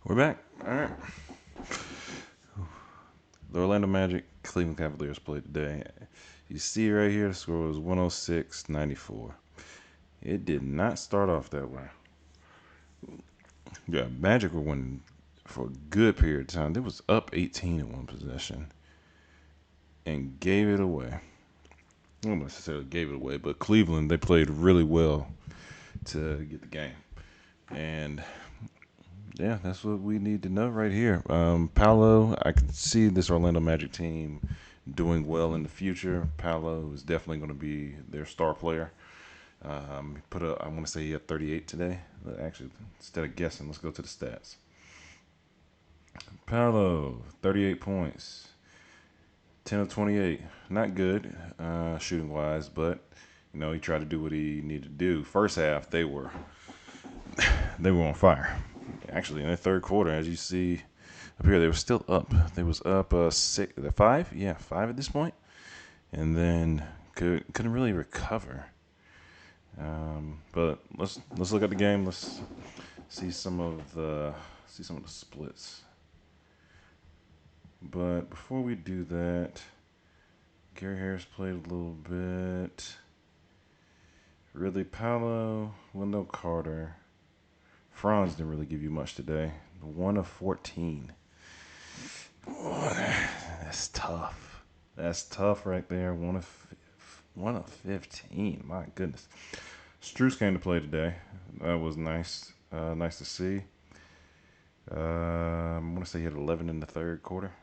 We're back. All right. The Orlando Magic Cleveland Cavaliers played today. You see right here, the score was 106-94. It did not start off that way. Yeah, Magic were winning for a good period of time. They was up 18 in one possession and gave it away. Not necessarily gave it away, but Cleveland, they played really well to get the game. And yeah, that's what we need to know right here. Paolo, I can see this Orlando Magic team doing well in the future. Paolo is definitely going to be their star player. I want to say he had 38 today. Actually, instead of guessing, let's go to the stats. Paolo, 38 points, 10 of 28. Not good shooting wise, but he tried to do what he needed to do. First half, they were on fire. Actually, in the third quarter, as you see up here, they were still up. They was up six, five, yeah, five at this point, and then couldn't really recover. But let's look at the game. Let's see some of the splits. But before we do that, Gary Harris played a little bit. Really, Paolo, Wendell Carter, Franz didn't really give you much today. 1 of 14. Oh, that's tough. That's tough right there. 1 of 15. My goodness. Struce came to play today. That was nice. Nice to see. I want to say he had 11 in the third quarter.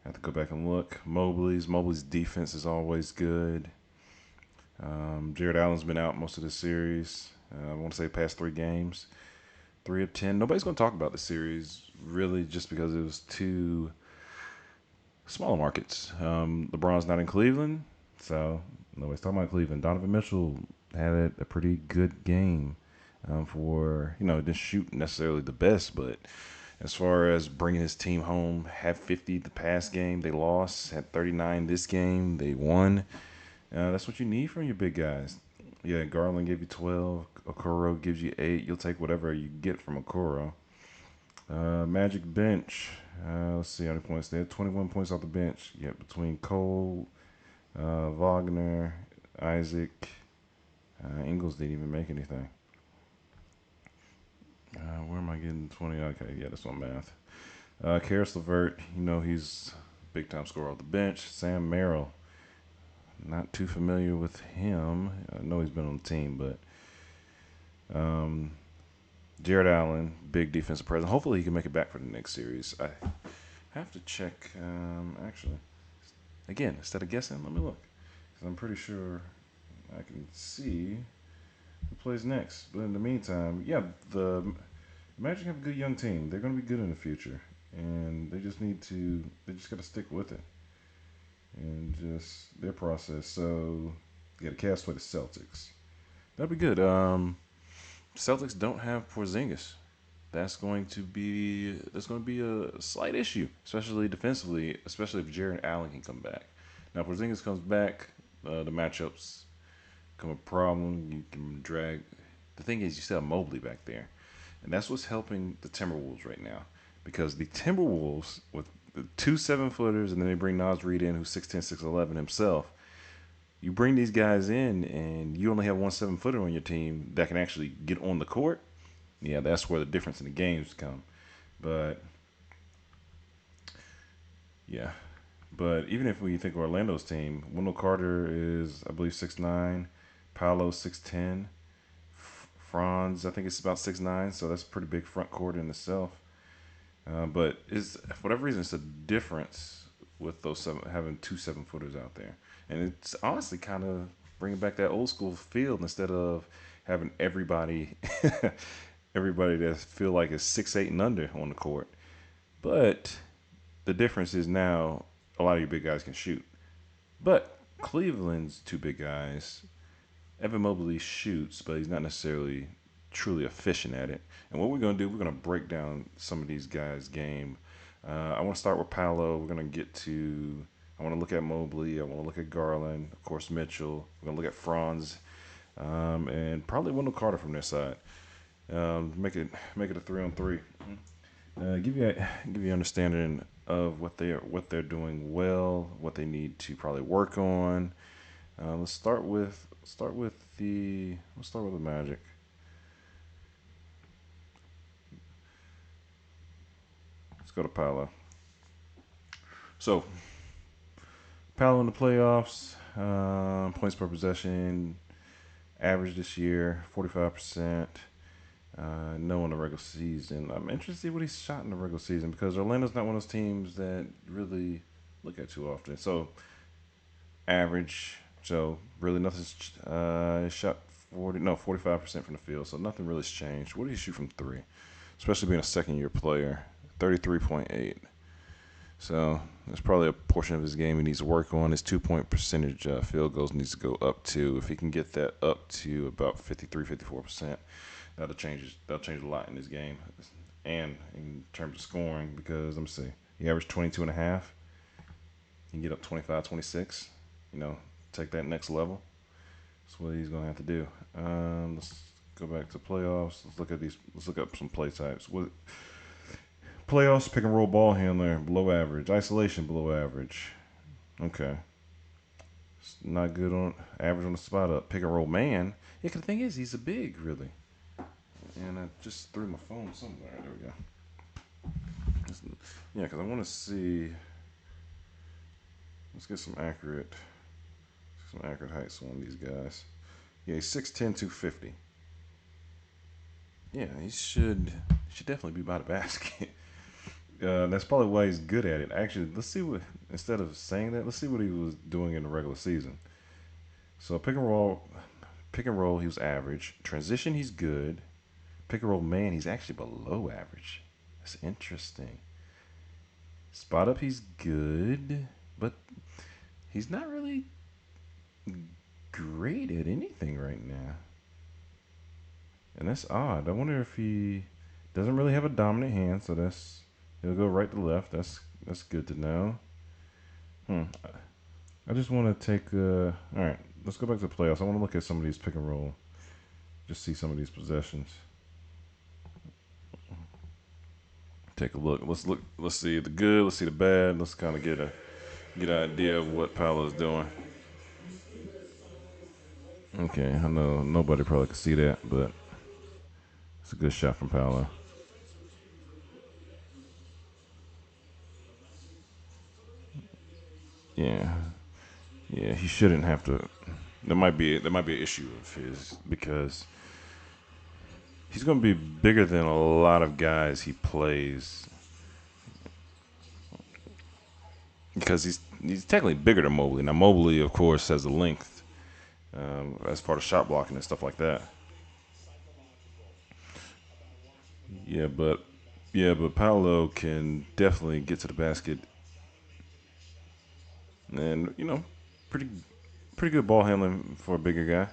I have to go back and look. Mobley's defense is always good. Jared Allen's been out most of the series. I want to say past 3 games. 3 of 10. Nobody's going to talk about the series really just because it was two smaller markets. LeBron's not in Cleveland, so nobody's talking about Cleveland. Donovan Mitchell had a pretty good game for, didn't shoot necessarily the best, but as far as bringing his team home, had 50 the past game, they lost. Had 39 this game, they won. That's what you need from your big guys. Yeah, Garland gave you 12. Okoro gives you 8. You'll take whatever you get from Okoro. Magic bench. Let's see how many points they had. 21 points off the bench. Yeah, between Cole, Wagner, Isaac, Ingles didn't even make anything. Where am I getting 20? Okay, yeah, that's on math. Karis LeVert, he's a big time scorer off the bench. Sam Merrill, not too familiar with him. I know he's been on the team, but um, Jared Allen, big defensive presence. Hopefully, he can make it back for the next series. I have to check. Actually, again, instead of guessing, let me look because I'm pretty sure I can see who plays next. But in the meantime, yeah, the Magic have a good young team. They're going to be good in the future, and they just got to stick with it and just their process. So, yeah, the Cavs play the Celtics. That'd be good. Celtics don't have Porzingis. That's going to be a slight issue, especially defensively, especially if Jared Allen can come back. Now, if Porzingis comes back, the matchups become a problem. You can drag. The thing is, you still have Mobley back there, and that's what's helping the Timberwolves right now because the Timberwolves with the 2 7-footers, and then they bring Nas Reed in, who's 6'10", 6'11" himself. You bring these guys in, and you only have 1 7-footer on your team that can actually get on the court. Yeah, that's where the difference in the games come. But yeah, but even if we think of Orlando's team, Wendell Carter is, I believe, 6'9", Paolo 6'10", Franz, I think it's about 6'9", so that's a pretty big front court in itself. But is for whatever reason, it's a difference with having 2 7-footers out there, and it's honestly kind of bringing back that old school feel instead of having everybody that feel like is 6'8" and under on the court. But the difference is now a lot of your big guys can shoot. But Cleveland's 2 big guys, Evan Mobley shoots, but he's not necessarily truly efficient at it. And what we're going to do, we're going to break down some of these guys' game. I want to start with Paolo. We're going to get to. I want to look at Mobley. I want to look at Garland. Of course, Mitchell. We're going to look at Franz, and probably Wendell Carter from their side. Make it a 3-on-3. give you understanding of what they're doing well, what they need to probably work on. Let's start with the Magic. Let's go to Paolo. So Paolo in the playoffs, points per possession, average this year 45%. No in the regular season. I'm interested to see what he's shot in the regular season because Orlando's not one of those teams that really look at too often. So average. So really nothing's shot 45% from the field. So nothing really's changed. What do you shoot from three? Especially being a second year player, 33.8. So there's probably a portion of his game he needs to work on. His 2 point percentage field goals needs to go up to. If he can get that up to about 53, 54%, that'll change a lot in his game, and in terms of scoring. Because let me see, he averaged 22 and a half. He can get up 25, 26. You know, take that next level. That's what he's gonna have to do. Let's go back to playoffs. Let's look at these. Let's look up some play types. Playoffs, pick and roll ball handler, below average. Isolation, below average. Okay. It's not good on average on the spot up. Pick and roll man. Yeah, 'cause the thing is, he's a big, really. And I just threw my phone somewhere. There we go. Yeah, because I want to see. Let's get some accurate heights on these guys. Yeah, he's 6'10", 250. Yeah, he should definitely be by the basket. That's probably why he's good at it. Actually, let's see what instead of saying that, let's see what he was doing in the regular season. So pick and roll, he was average. Transition, he's good. Pick and roll man, he's actually below average. That's interesting. Spot up, he's good, but he's not really great at anything right now, and that's odd. I wonder if he doesn't really have a dominant hand, so he'll go right to left. That's good to know. Hmm. I just want to take. All right, let's go back to the playoffs. I want to look at some of these pick and roll. Just see some of these possessions. Take a look. Let's look. Let's see the good. Let's see the bad. Let's kind of get an idea of what Paolo's doing. Okay, I know nobody probably could see that, but it's a good shot from Paolo. Yeah, yeah. He shouldn't have to. There might be an issue of his because he's going to be bigger than a lot of guys he plays because he's technically bigger than Mobley. Now Mobley, of course, has the length as part of shot blocking and stuff like that. Yeah, but Paolo can definitely get to the basket and pretty pretty good ball handling for a bigger guy.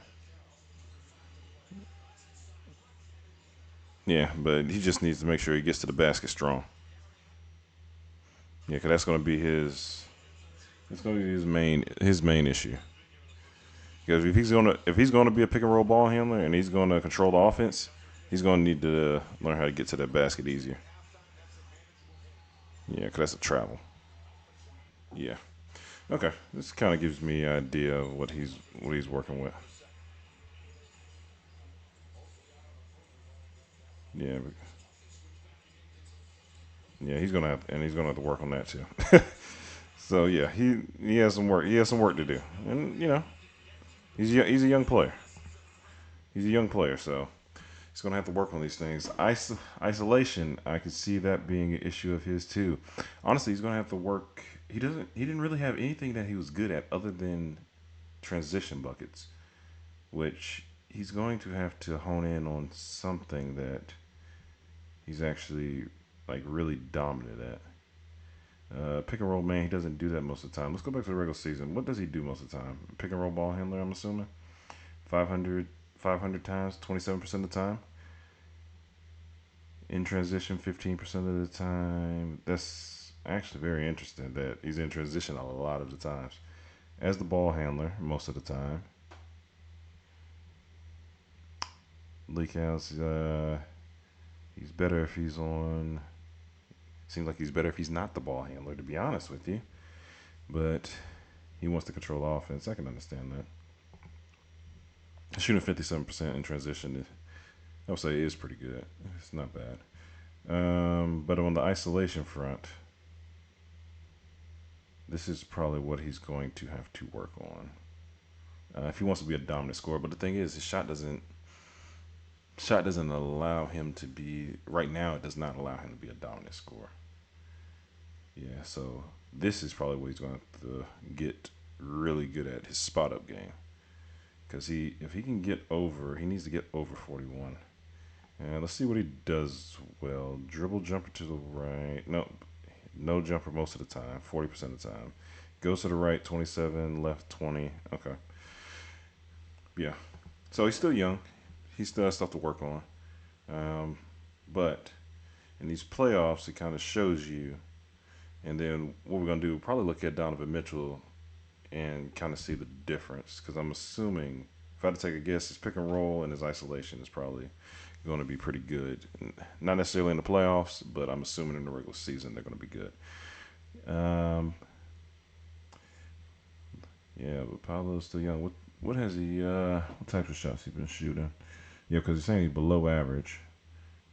Yeah, but he just needs to make sure he gets to the basket strong. Yeah, because that's going to be his main issue. Because if he's gonna be a pick and roll ball handler and he's gonna control the offense, he's gonna need to learn how to get to that basket easier. Yeah, because that's a travel. Yeah. Okay. This kind of gives me an idea of what he's working with. Yeah. Yeah, he's gonna have to work on that too. So yeah, he has some work. He has some work to do, and he's a young player. He's a young player, so he's gonna have to work on these things. Isolation, I could see that being an issue of his too. Honestly, he's gonna have to work. He didn't really have anything that he was good at other than transition buckets, which he's going to have to hone in on something that he's actually like really dominant at. Pick and roll man, he doesn't do that most of the time. Let's go back to the regular season. What does he do most of the time? Pick and roll ball handler, I'm assuming. 500, 500 times, 27% of the time. In transition, 15% of the time. That's actually very interesting that he's in transition a lot of the times. As the ball handler, most of the time. Leak house, he's better if he's on. Seems like he's better if he's not the ball handler, to be honest with you. But he wants to control offense. I can understand that. Shooting 57% in transition, I would say, is pretty good. It's not bad. But on the isolation front, this is probably what he's going to have to work on if he wants to be a dominant scorer. But the thing is, his shot doesn't allow him to be right now. It does not allow him to be a dominant scorer. Yeah, so this is probably what he's going to get really good at, his spot up game. Because if he can get over, he needs to get over 41. And let's see what he does well. Dribble jumper to the right. No, no jumper most of the time, 40% of the time. Goes to the right, 27, left 20. Okay. Yeah. So he's still young. He still has stuff to work on. Um, but in these playoffs, it kind of shows you. And then what we're going to do, probably look at Donovan Mitchell and kind of see the difference. Because I'm assuming, if I had to take a guess, his pick and roll and his isolation is probably going to be pretty good. Not necessarily in the playoffs, but I'm assuming in the regular season they're going to be good. Um, yeah, but Paolo's still young. What has he? What types of shots he been shooting? Yeah, because he's saying he's below average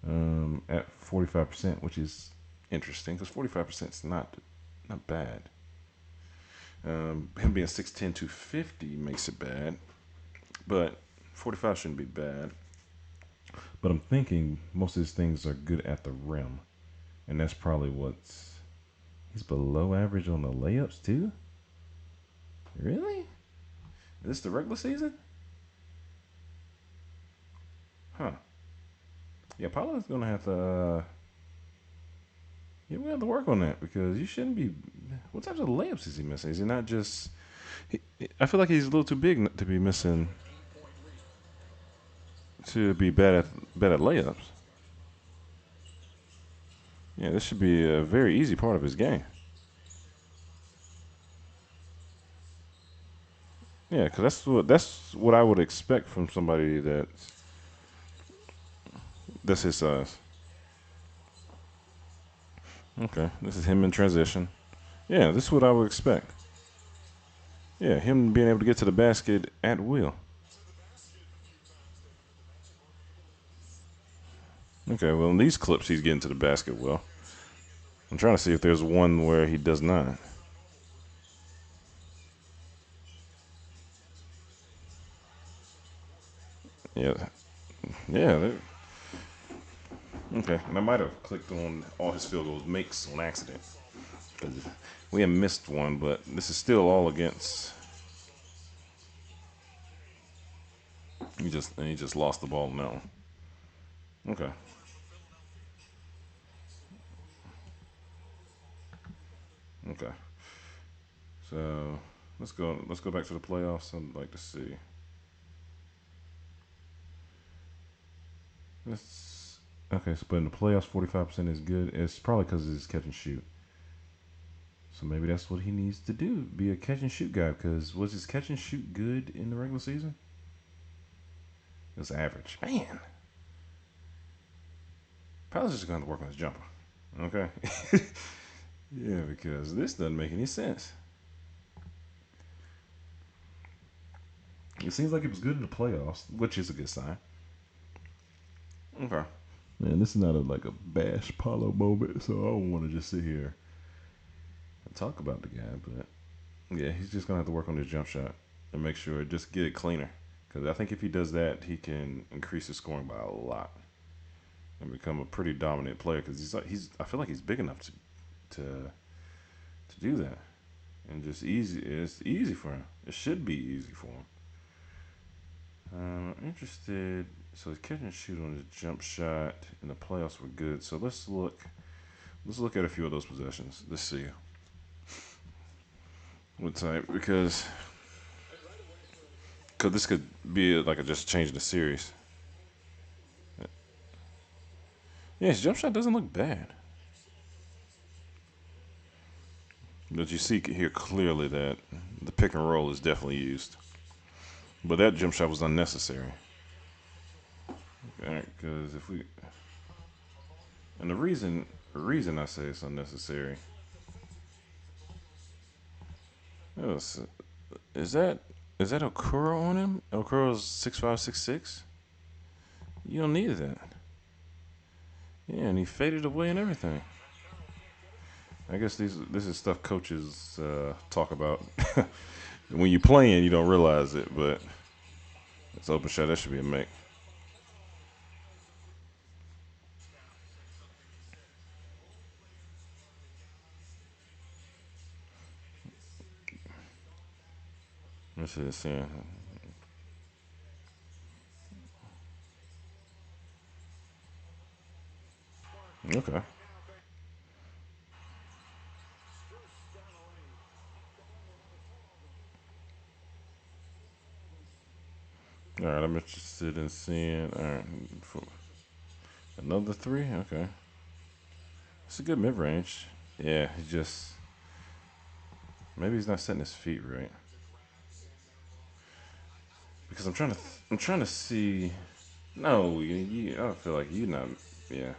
at 45%, which is interesting because 45% is not bad. Him being 6'10", 250 makes it bad, but 45 shouldn't be bad. But I'm thinking most of his things are good at the rim, and that's probably what's. He's below average on the layups too. Really? Is this the regular season? Huh. Yeah, Paolo's gonna have to. Yeah, we have to work on that because you shouldn't be. What types of layups is he missing? Is he not just? I feel like he's a little too big to be missing. To be bad at layups. Yeah, this should be a very easy part of his game. Yeah, because that's what I would expect from somebody that's his size. Okay, this is him in transition. Yeah, this is what I would expect. Yeah, him being able to get to the basket at will. Okay, well in these clips he's getting to the basket well. I'm trying to see if there's one where he does not. Yeah, yeah. Okay, and I might have clicked on all his field goals makes on accident because we have missed one, but this is still all against. He just lost the ball on that one. Okay, okay. So let's go back to the playoffs. I'd like to see. Let's okay. So but in the playoffs, 45% is good. It's probably because it's catch and shoot. So maybe that's what he needs to do. Be a catch and shoot guy. Because was his catch and shoot good in the regular season? It was average. Man, probably just going to work on his jumper. Okay. Yeah, because this doesn't make any sense. It seems like it was good in the playoffs, which is a good sign. Okay. Man, this is not like a bash Paulo moment, so I don't want to just sit here and talk about the guy. But yeah, he's just gonna have to work on his jump shot and make sure just get it cleaner. Because I think if he does that, he can increase his scoring by a lot and become a pretty dominant player. Because he's I feel like he's big enough to do that and just easy. It's easy for him. It should be easy for him. I'm interested. So his catch and shoot on his jump shot in the playoffs were good. So let's look. Let's look at a few of those possessions. Let's see what type because this could be like a just change in the series. Yeah, his jump shot doesn't look bad, but you see here clearly that the pick and roll is definitely used. But that jump shot was unnecessary. Because if we and the reason The reason I say it's unnecessary. Yes, is that is that Okura on him? Okura's 6'5", 6'6". You don't need that. Yeah, and he faded away and everything. I guess this is stuff coaches talk about. When you're playing, you don't realize it, but it's open shot. That should be a make. Let's see. Okay. All right. I'm interested in seeing. All right. Another three. Okay. It's a good mid range. Yeah. He just maybe he's not setting his feet right. Because I'm trying to see. No, I don't feel like you're not. Yeah.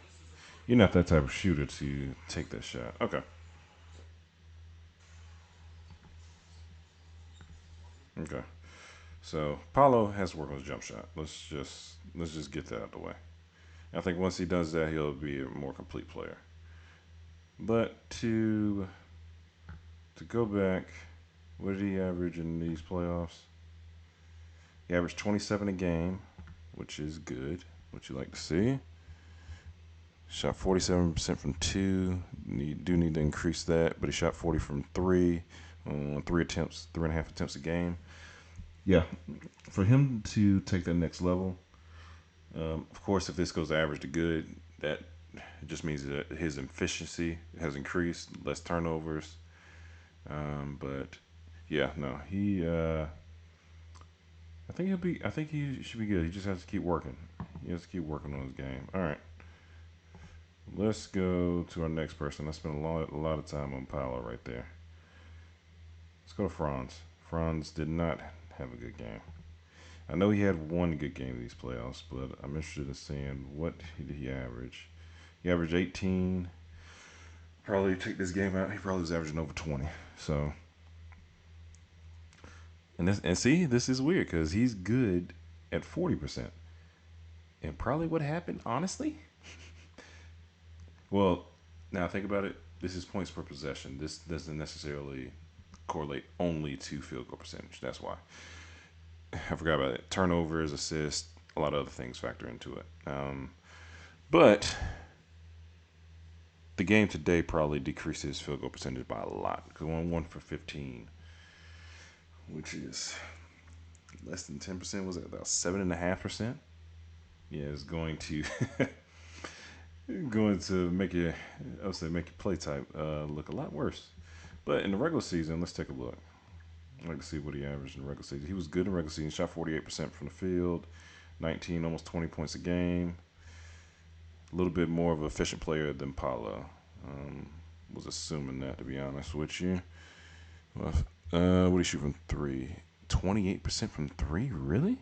You're not that type of shooter to take that shot. Okay. Okay. So Paolo has to work on his jump shot. Let's just get that out of the way. I think once he does that, he'll be a more complete player. But to go back, what did he average in these playoffs? He averaged 27 a game, which is good. What you like to see. Shot 47% from two. You do need to increase that, but he shot 40 from three on three attempts, 3.5 attempts a game. Yeah, for him to take that next level, of course, if this goes average to good, that just means that his efficiency has increased, less turnovers. But yeah, no, he. I think he'll be. I think he should be good. He just has to keep working. He has to keep working on his game. All right, let's go to our next person. I spent a lot of time on Paolo right there. Let's go to Franz. Franz did not have a good game. I know he had one good game in these playoffs, but I'm interested in seeing what did he average. He averaged 18. Probably take this game out. He probably was averaging over 20. So, and see, this is weird because he's good at 40%. And probably what happened, honestly. Well, now think about it. This is points per possession. This doesn't necessarily correlate only to field goal percentage. That's why I forgot about it. Turnovers, assists, a lot of other things factor into it. But the game today probably decreases field goal percentage by a lot because one for 15, which is less than 10%. Was it about 7.5%? Yeah, it's going to going to make you, I would say, make your play type look a lot worse. But in the regular season, let's take a look. I'd like to see what he averaged in the regular season. He was good in the regular season. Shot 48% from the field, 19, almost 20 points a game. A little bit more of an efficient player than Paolo. Was assuming that, to be honest with you. What do you shoot from three? 28% from three? Really?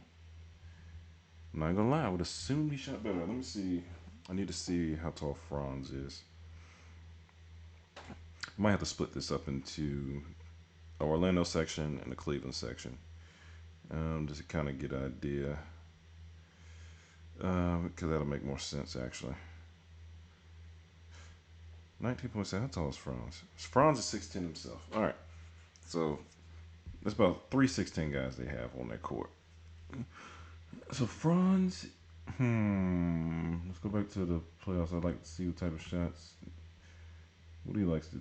I'm not gonna lie. I would assume he shot better. Let me see. I need to see how tall Franz is. I might have to split this up into the Orlando section and the Cleveland section, just to kind of get an idea. Because that'll make more sense actually. 19.7. How tall is Franz? Franz is 6'10" himself. All right. So there's about 3'16" guys they have on their court. So Franz, let's go back to the playoffs. I'd like to see what type of shots. What do he likes to?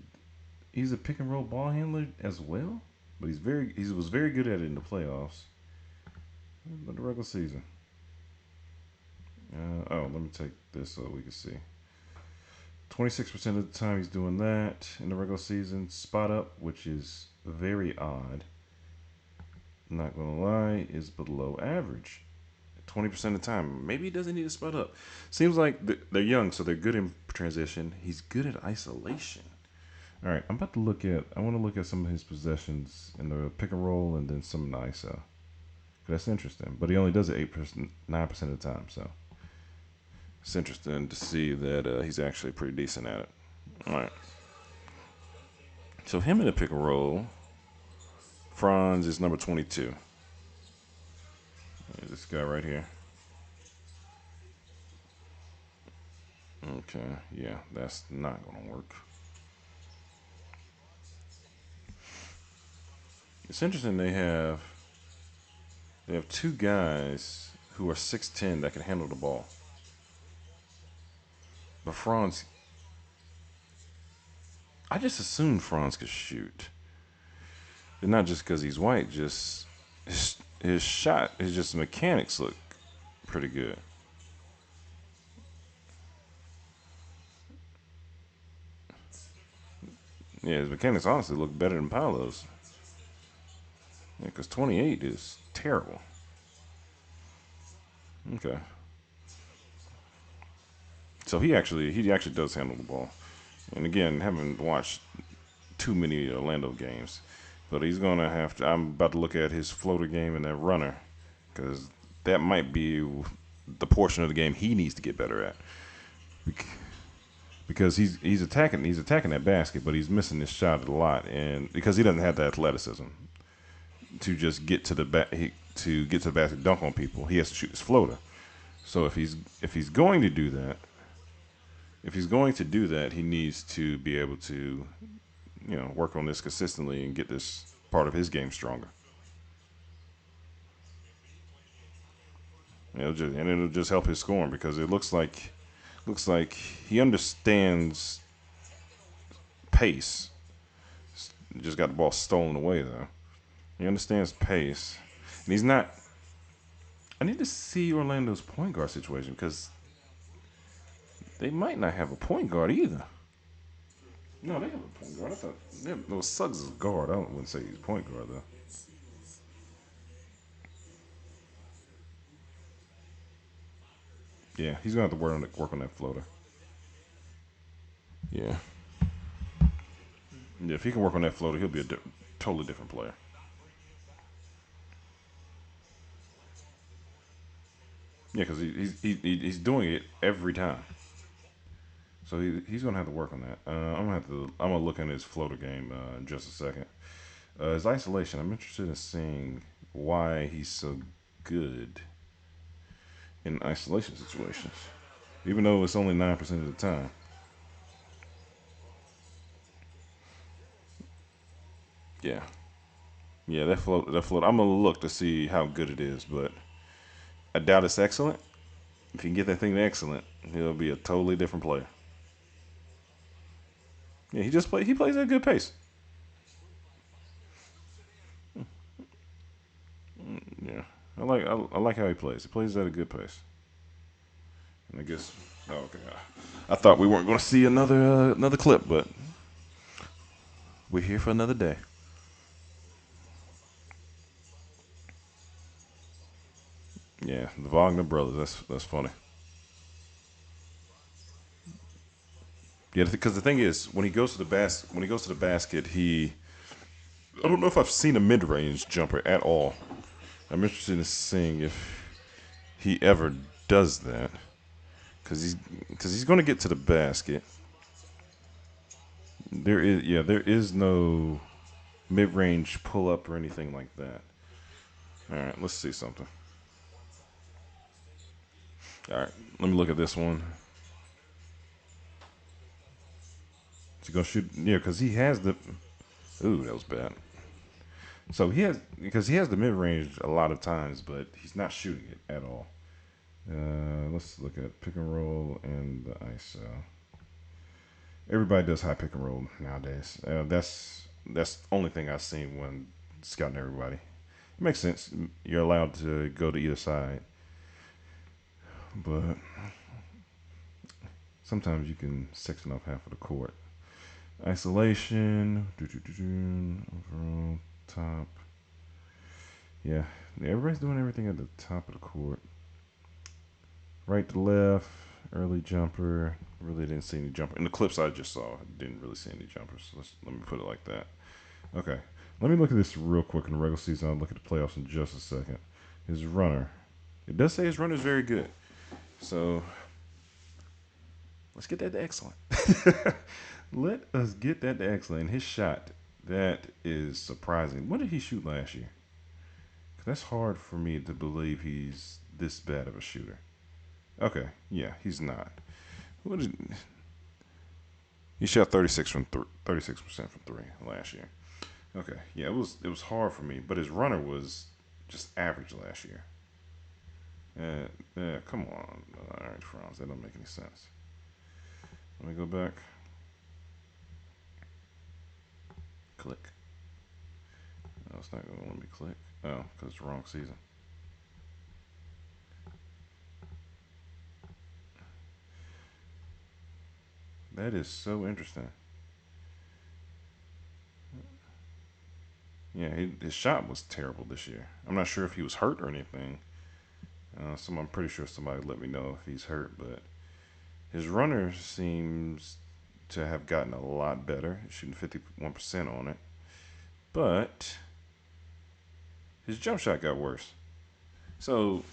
He's a pick and roll ball handler as well, but he was very good at it in the playoffs. But the regular season. Let me take this so we can see. 26% of the time he's doing that in the regular season. Spot up, which is very odd. Not gonna lie, is below average. 20% of the time. Maybe he doesn't need to spot up. Seems like they're young, so they're good in transition. He's good at isolation. All right, I'm about to look at. I want to look at some of his possessions in the pick and roll, and then some in the ISO. That's interesting, but he only does it 8%, 9% of the time. So it's interesting to see that he's actually pretty decent at it. All right. So him in the pick and roll. Franz is number 22. This guy right here. Okay, yeah, that's not gonna work. It's interesting they have two guys who are 6'10" that can handle the ball. But Franz, I just assumed Franz could shoot. And not just because he's white, just his shot, his mechanics look pretty good. Yeah, his mechanics honestly look better than Paolo's. Yeah, because 28 is terrible. Okay. So he actually does handle the ball. And again, haven't watched too many Orlando games, but he's gonna have to. I'm about to look at his floater game and that runner, because that might be the portion of the game he needs to get better at. Because he's attacking that basket, but he's missing this shot a lot, and because he doesn't have the athleticism to just get to the to get to the basket, dunk on people, he has to shoot his floater. So if he's going to do that, he needs to be able to work on this consistently and get this part of his game stronger. It'll just help his scoring because it looks like he understands pace. Just got the ball stolen away though. He understands pace, and he's not. I need to see Orlando's point guard situation because they might not have a point guard either. No, they have a point guard. I thought no Suggs is guard. I wouldn't say he's point guard though. Yeah, he's gonna have to work on that floater. Yeah. Yeah, if he can work on that floater, he'll be a totally different player. Yeah, because he's doing it every time. So he's gonna have to work on that. I'm gonna look at his floater game in just a second. His isolation. I'm interested in seeing why he's so good in isolation situations, even though it's only 9% of the time. Yeah, yeah. That float. I'm gonna look to see how good it is, but I doubt it's excellent. If you can get that thing to excellent, he'll be a totally different player. Yeah, he plays at a good pace. Yeah, I like how he plays. He plays at a good pace. And I guess oh, okay. I thought we weren't going to see another clip, but we're here for another day. Yeah, the Wagner brothers. That's funny. Yeah, because the thing is, when he goes to the basket, I don't know if I've seen a mid range jumper at all. I'm interested in seeing if he ever does that, because he's going to get to the basket. There is no mid range pull up or anything like that. All right, let's see something. All right, let me look at this one. He's gonna shoot. Yeah, because he has the. Ooh, that was bad. So he has the mid range a lot of times, but he's not shooting it at all. Let's look at pick and roll and the ISO. Everybody does high pick and roll nowadays. That's the only thing I've seen when scouting everybody. It makes sense. You're allowed to go to either side, but sometimes you can section off half of the court. Isolation, overall, top. Yeah, everybody's doing everything at the top of the court. Right to left, early jumper. Really didn't see any jumper. In the clips I just saw, I didn't really see any jumpers. Let me put it like that. Okay, let me look at this real quick in the regular season. I'll look at the playoffs in just a second. His runner. It does say his runner is very good. So let's get that to excellent. Let us get that to excellent. His shot, that is surprising. What did he shoot last year? 'Cause that's hard for me to believe he's this bad of a shooter. Okay, yeah, he's not. What did he shot 36% from three last year. Okay, yeah, it was hard for me, but his runner was just average last year. Yeah, come on, all right, Franz, that don't make any sense. Let me go back. Click. No, it's not gonna let me click. Oh, because it's the wrong season. That is so interesting. Yeah, his shot was terrible this year. I'm not sure if he was hurt or anything. I'm pretty sure somebody let me know if he's hurt, but his runner seems to have gotten a lot better, shooting 51% on it. But his jump shot got worse. So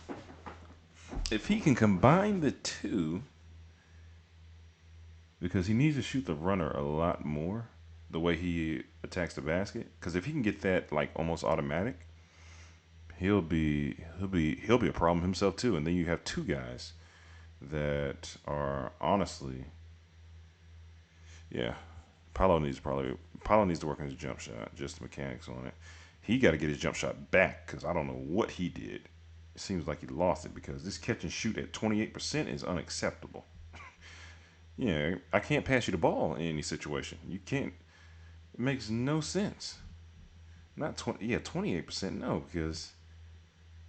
if he can combine the two, because he needs to shoot the runner a lot more, the way he attacks the basket. Because if he can get that like almost automatic, he'll be a problem himself too. And then you have two guys that are honestly, yeah. Paolo needs to work on his jump shot, just the mechanics on it. He got to get his jump shot back because I don't know what he did. It seems like he lost it because this catch and shoot at 28% is unacceptable. Yeah, I can't pass you the ball in any situation. You can't. It makes no sense. Not 20. Yeah, 28%. No, because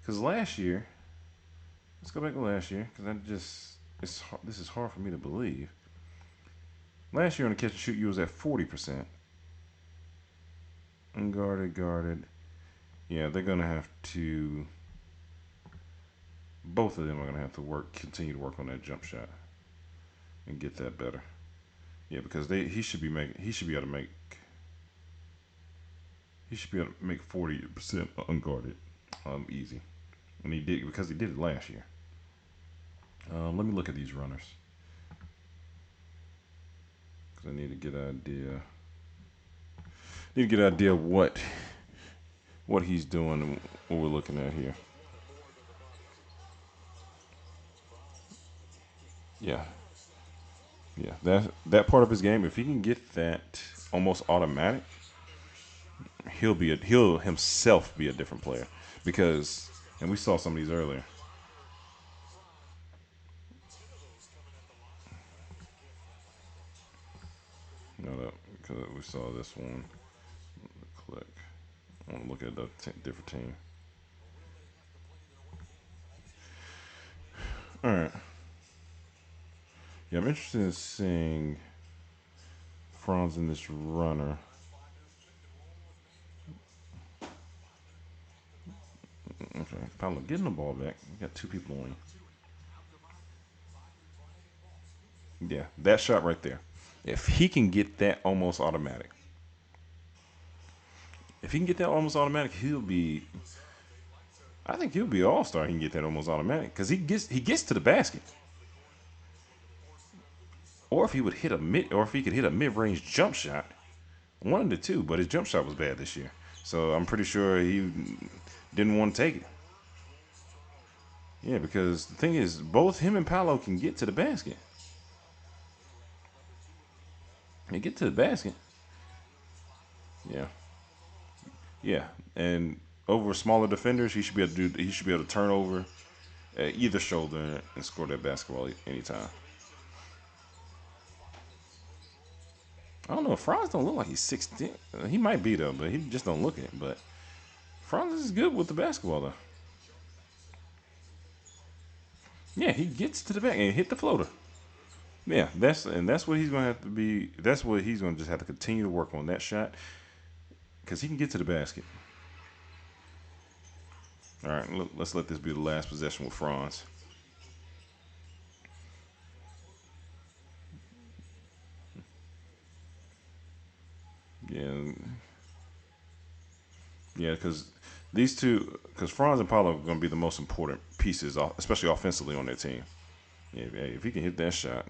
last year. Let's go back to last year because I just this is hard for me to believe. Last year on the catch and shoot, you was at 40%. Unguarded, guarded. Yeah, they're gonna have to. Both of them are gonna have to continue to work on that jump shot and get that better. Yeah, because he should be able to make, he should be able to make 40% unguarded, easy, and he did because he did it last year. Let me look at these runners because I need to get an idea. Need to get an idea what he's doing and what we're looking at here. Yeah, yeah. That part of his game, if he can get that almost automatic, he'll himself be a different player because and we saw some of these earlier. No, because we saw this one. Click. I want to look at the different team. All right. Yeah, I'm interested in seeing Franz in this runner. Okay, Paolo getting the ball back. You got two people on you. Yeah, that shot right there. If he can get that almost automatic, if he can get that almost automatic, he'll be. I think he'll be an all star. He can get that almost automatic because he gets to the basket. Or if he would hit a mid, or if he could hit a mid range jump shot, one of the two. But his jump shot was bad this year, so I'm pretty sure he didn't want to take it. Yeah, because the thing is, both him and Paolo can get to the basket. They get to the basket. Yeah, yeah, and over smaller defenders, he should be able to do. He should be able to turn over at either shoulder and score that basketball anytime. I don't know. Franz don't look like he's 16. He might be though, but he just don't look it. But Franz is good with the basketball though. Yeah, he gets to the back and hit the floater. Yeah, that's what he's gonna have to be. That's what he's gonna just have to continue to work on that shot because he can get to the basket. All right, let's let this be the last possession with Franz. Yeah, yeah, because these two, because Franz and Paulo are going to be the most important pieces, especially offensively on their team. Yeah, if he can hit that shot,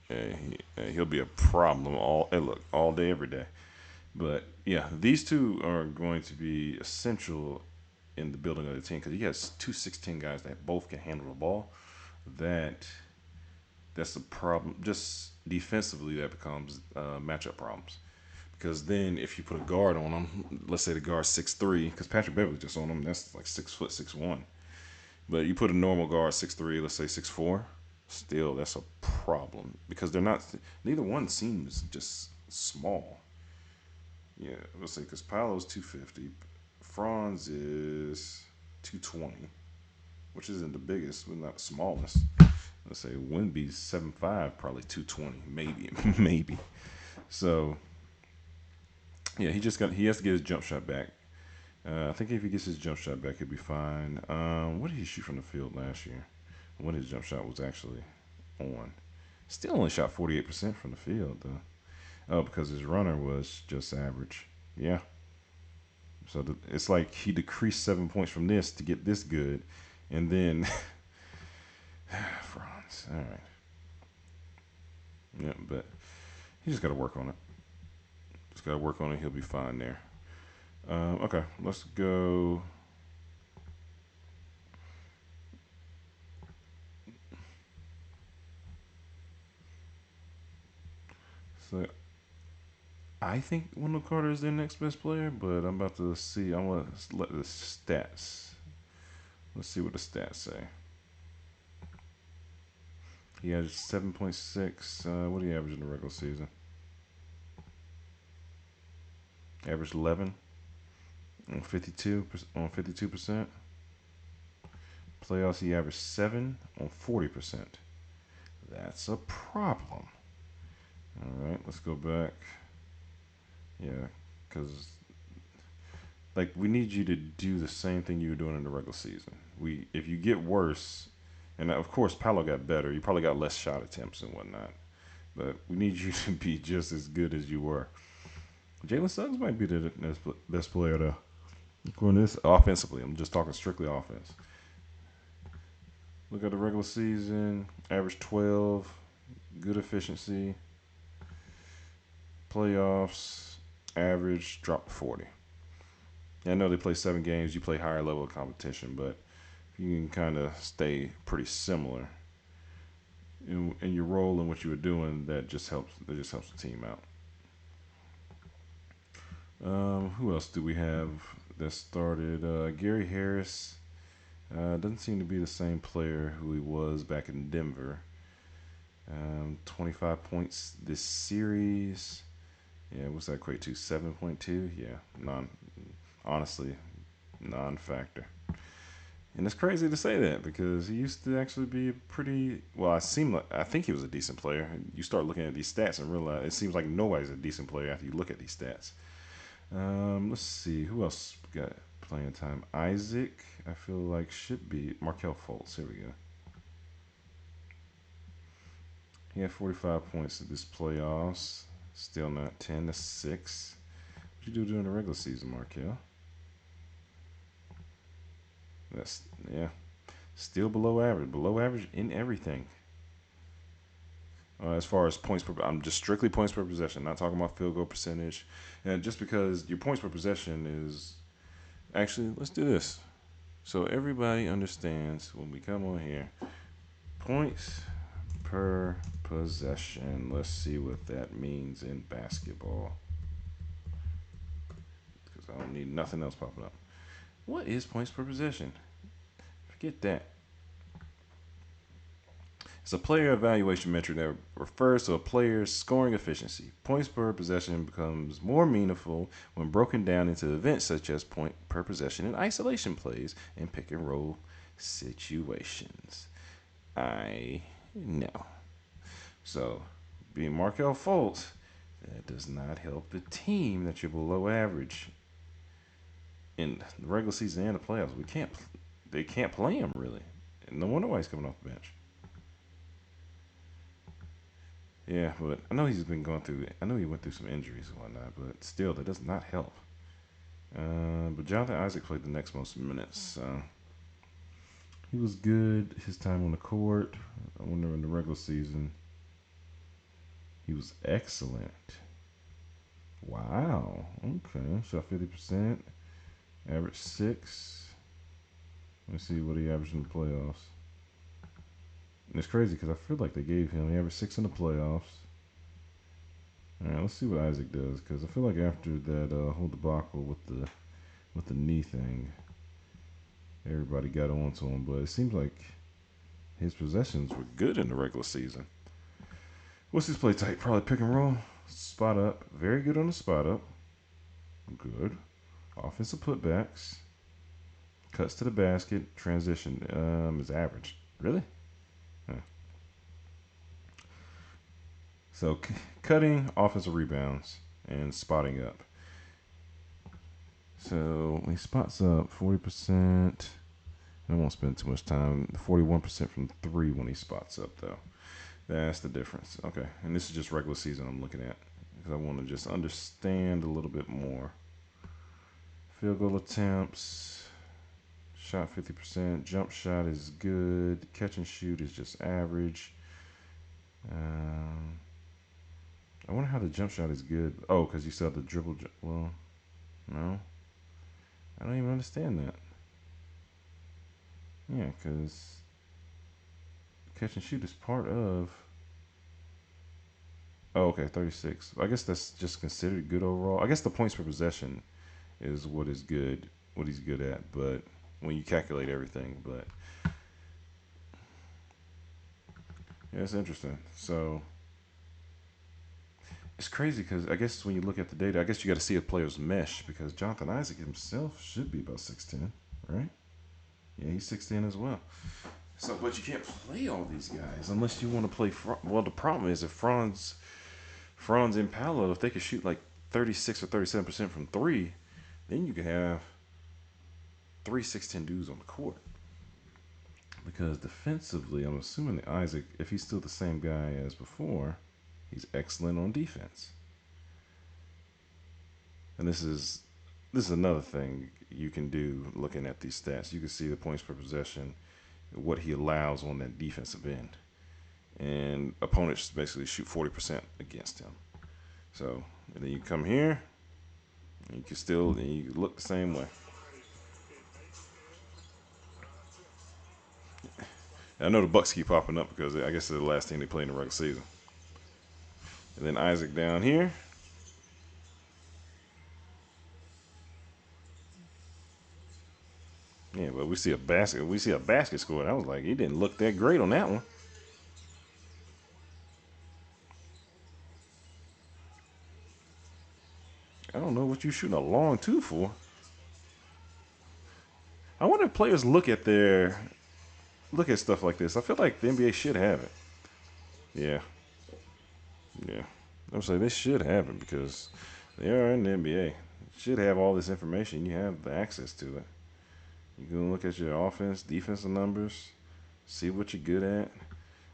he'll be a problem all day, every day. But yeah, these two are going to be essential in the building of the team because he has two 6'10" guys that both can handle the ball. That that's the problem. Just defensively, that becomes matchup problems. Because then if you put a guard on him, let's say the guard's 6'3", because Patrick Beverly just on him, that's like 6 foot 6'1". But you put a normal guard 6'3", let's say 6'4", still that's a problem because they're not. Neither one seems just small. Yeah, let's say because Paolo's 250, Franz is 220, which isn't the biggest, but not the smallest. Let's say Wimby's 7'5", probably 220, maybe, maybe. So yeah, he has to get his jump shot back. I think if he gets his jump shot back, he'll be fine. What did he shoot from the field last year? When his jump shot was actually on, still only shot 48% from the field though. Oh, because his runner was just average. Yeah. So it's like he decreased 7 points from this to get this good, and then Franz. All right. Yeah, but he just got to work on it. Just got to work on it. He'll be fine there. Okay, let's go. So I think Wendell Carter is their next best player, but I'm about to see. I'm gonna let the stats. Let's see what the stats say. He has 7.6. What do you average in the regular season? Average 11 on 52%. Playoffs, he averaged 7 on 40%. That's a problem. All right, let's go back. Yeah, because like we need you to do the same thing you were doing in the regular season. If you get worse, and of course Paolo got better. You probably got less shot attempts and whatnot, but we need you to be just as good as you were. Jalen Suggs might be the best player though. According to this, offensively, I'm just talking strictly offense. Look at the regular season, average 12, good efficiency. Playoffs, average dropped to 40. Yeah, I know they play 7 games. You play higher level of competition, but you can kind of stay pretty similar in your role and what you were doing. That just helps. That just helps the team out. Who else do we have that started? Gary Harris doesn't seem to be the same player who he was back in Denver. 25 points this series. Yeah, what's that equate to? 7.2. Yeah, honestly, non-factor. And it's crazy to say that because he used to actually be a pretty well. I think he was a decent player. You start looking at these stats and realize it seems like nobody's a decent player after you look at these stats. Let's see who else got playing time. Isaac, I feel like should be Markel Fultz. Here we go. He had 45 points in this playoffs. Still not 10 to 6. What you do during the regular season, Markel? That's yeah. Still below average. Below average in everything. As far as points per, I'm just strictly points per possession. Not talking about field goal percentage. And just because your points per possession is actually, let's do this. So everybody understands when we come on here. Points per possession. Let's see what that means in basketball. Because I don't need nothing else popping up. What is points per possession? Forget that. It's a player evaluation metric that refers to a player's scoring efficiency. Points per possession becomes more meaningful when broken down into events such as point per possession in isolation plays and pick and roll situations. I know. So, being Markel Fultz, that does not help the team that you're below average in the regular season and the playoffs. They can't play him really. And no wonder why he's coming off the bench. Yeah, but I know he's been going through. I know he went through some injuries and whatnot, but still, that does not help. But Jonathan Isaac played the next most minutes. He was good his time on the court. I wonder in the regular season. He was excellent. Wow. Okay. Shot 50%. Average 6. Let's see what he averaged in the playoffs. And it's crazy because I feel like they gave him. He averaged 6 in the playoffs. All right, let's see what Isaac does because I feel like after that whole debacle with the knee thing, everybody got on to him. But it seems like his possessions were good in the regular season. What's his play type? Probably pick and roll, spot up. Very good on the spot up. Good. Offensive putbacks. Cuts to the basket. Transition is average. Really? Huh. So cutting, offensive rebounds, and spotting up. So when he spots up 40%. I won't spend too much time. 41% from 3 when he spots up, though. That's the difference. Okay. And this is just regular season I'm looking at because I want to just understand a little bit more. Field goal attempts. Shot 50%. Jump shot is good. Catch and shoot is just average. I wonder how the jump shot is good. Oh, because you saw the dribble. Well, no. I don't even understand that. Yeah, because catch and shoot is part of. Oh, okay, 36. I guess that's just considered good overall. I guess the points per possession is what is good, what he's good at. But when you calculate everything, but yeah, it's interesting. So it's crazy because I guess when you look at the data, I guess you got to see a player's mesh because Jonathan Isaac himself should be about 6'10", right? Yeah, he's 6'10" as well. So, but you can't play all these guys unless you want to play. Well, the problem is if Franz and Paolo, if they could shoot like 36 or 37% from 3, then you could have 3 6'10" dudes on the court. Because defensively, I'm assuming that Isaac, if he's still the same guy as before, he's excellent on defense. And this is another thing you can do looking at these stats. You can see the points per possession, what he allows on that defensive end. And opponents basically shoot 40% against him. So, and then you come here, and you can still, and you look the same way. And I know the Bucks keep popping up because I guess they're the last team they played in the regular season. And then Isaac down here. Yeah, but we see a basket. We see a basket score. I was like, he didn't look that great on that one. I don't know what you shooting a long two for. I wonder if players look at stuff like this. I feel like the NBA should have it. Yeah, yeah. I'm saying they should have it because they are in the NBA. Should have all this information. You have the access to it. You can look at your offense, defensive numbers, see what you're good at.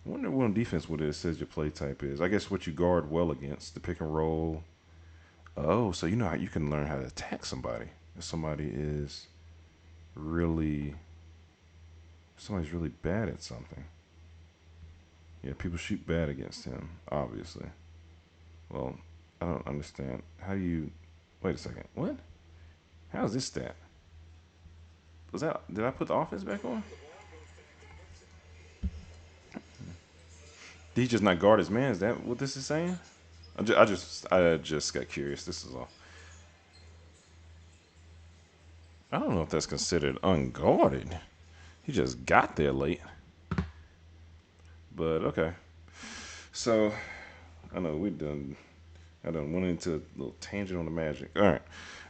I wonder what on defense what it says your play type is. I guess what you guard well against, the pick and roll. Oh, so you know how you can learn how to attack somebody. If really somebody's really bad at something. Yeah, people shoot bad against him, obviously. Well, I don't understand. How do you wait a second. What? How's this stat? Was that did I put the offense back on? Did he just not guard his man? Is that what this is saying? I just got curious. This is all. I don't know if that's considered unguarded. He just got there late. But okay. So I know we done. I done went into a little tangent on the Magic. All right,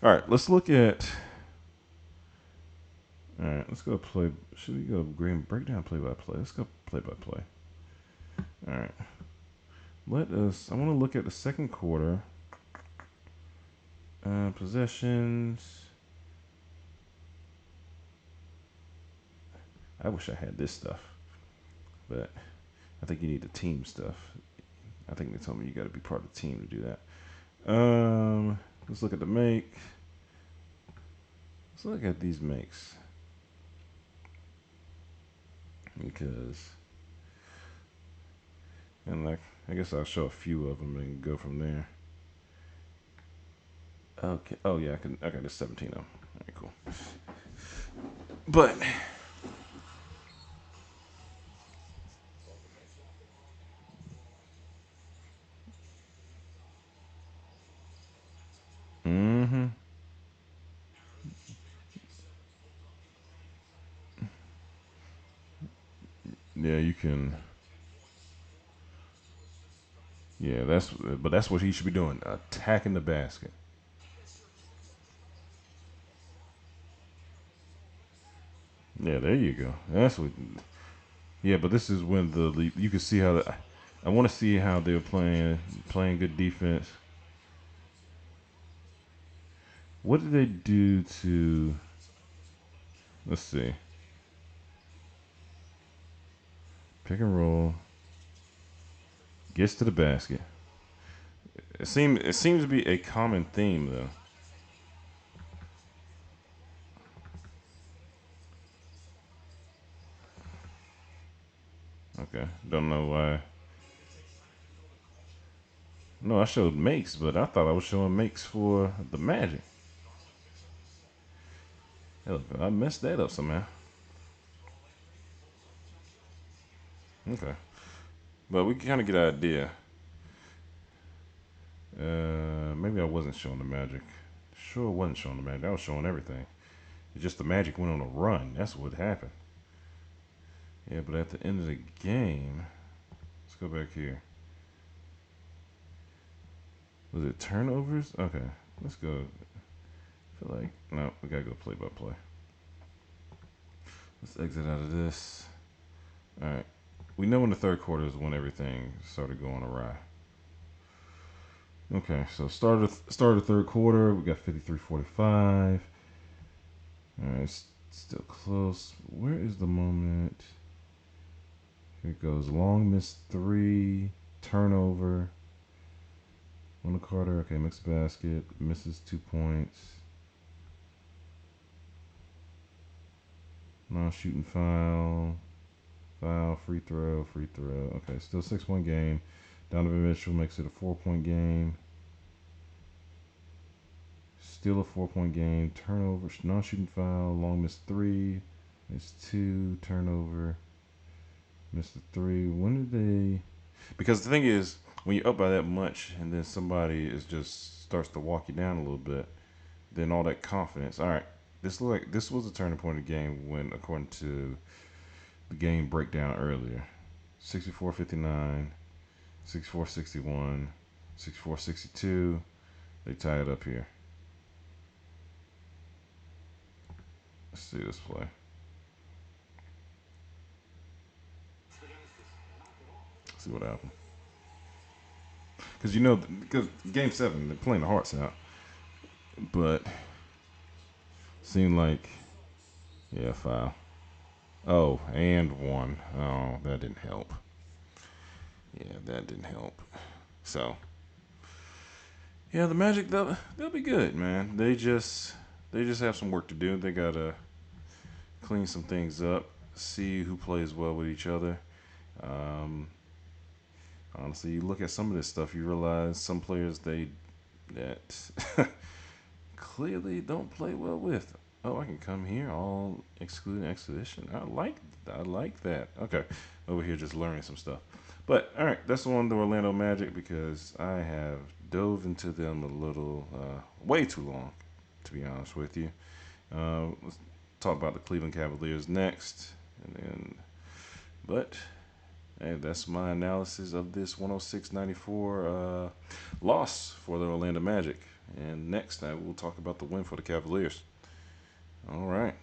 all right. Let's look at. All right, let's go play. Should we go green breakdown play by play? Let's go play by play. All right. Let us. I want to look at the second quarter. Possessions. I wish I had this stuff, but I think you need the team stuff. I think they told me you got to be part of the team to do that. Let's look at the make. Let's look at these makes because, and like I guess I'll show a few of them and go from there. Okay. Oh yeah, I can. Okay, there's 17 of them. All right, cool. But mm-hmm. Yeah, you can. Yeah, that's what he should be doing. Attacking the basket. Yeah, there you go. That's what. Yeah, but this is when you can see how I want to see how they're playing good defense. What did they do to? Let's see. Pick and roll. Gets to the basket. It seems to be a common theme though. Okay, don't know why. No, I showed makes, but I thought I was showing makes for the Magic. Hell, I messed that up somehow. Okay, but we kind of get an idea. Maybe I wasn't showing the Magic. Sure, wasn't showing the Magic. I was showing everything. It's just the Magic went on a run. That's what happened. Yeah, but at the end of the game, let's go back here. Was it turnovers? Okay, let's go. I feel like no, we gotta go play by play. Let's exit out of this. All right, we know in the third quarter is when everything started going awry. Okay, so start of the third quarter. We got 53-45. All right, still close. Where is the moment? Here it goes. Long miss three. Turnover. On the Carter. Okay, mixed basket. Misses 2 points. Non-shooting foul. Foul. Free throw. Free throw. Okay, still 6-point game. Donovan Mitchell makes it a 4-point game. Still a 4-point game. Turnover. Non-shooting foul. Long miss three. Miss two. Turnover. Missed the three. When did they? Because the thing is, when you're up by that much, and then somebody is just starts to walk you down a little bit, then all that confidence. All right, this was a turning point of the game when, according to the game breakdown earlier, 64-59, 64-61, 64-62. They tie it up here. Let's see this play. Let's see what happened. Because because game seven, they're playing the hearts out, but seemed like yeah, foul. Oh, and one. Oh, that didn't help. Yeah, that didn't help. So, yeah, the Magic they'll be good, man. They just have some work to do. They gotta clean some things up, see who plays well with each other. Um, Honestly, you look at some of this stuff, you realize some players that clearly don't play well with. Oh, I can come here all excluding exhibition. I like that. Okay, over here just learning some stuff. But all right, that's on the Orlando Magic because I have dove into them a little, way too long, to be honest with you. Let's talk about the Cleveland Cavaliers next, and then, but hey, that's my analysis of this 106-94 loss for the Orlando Magic. And next, I will talk about the win for the Cavaliers. All right.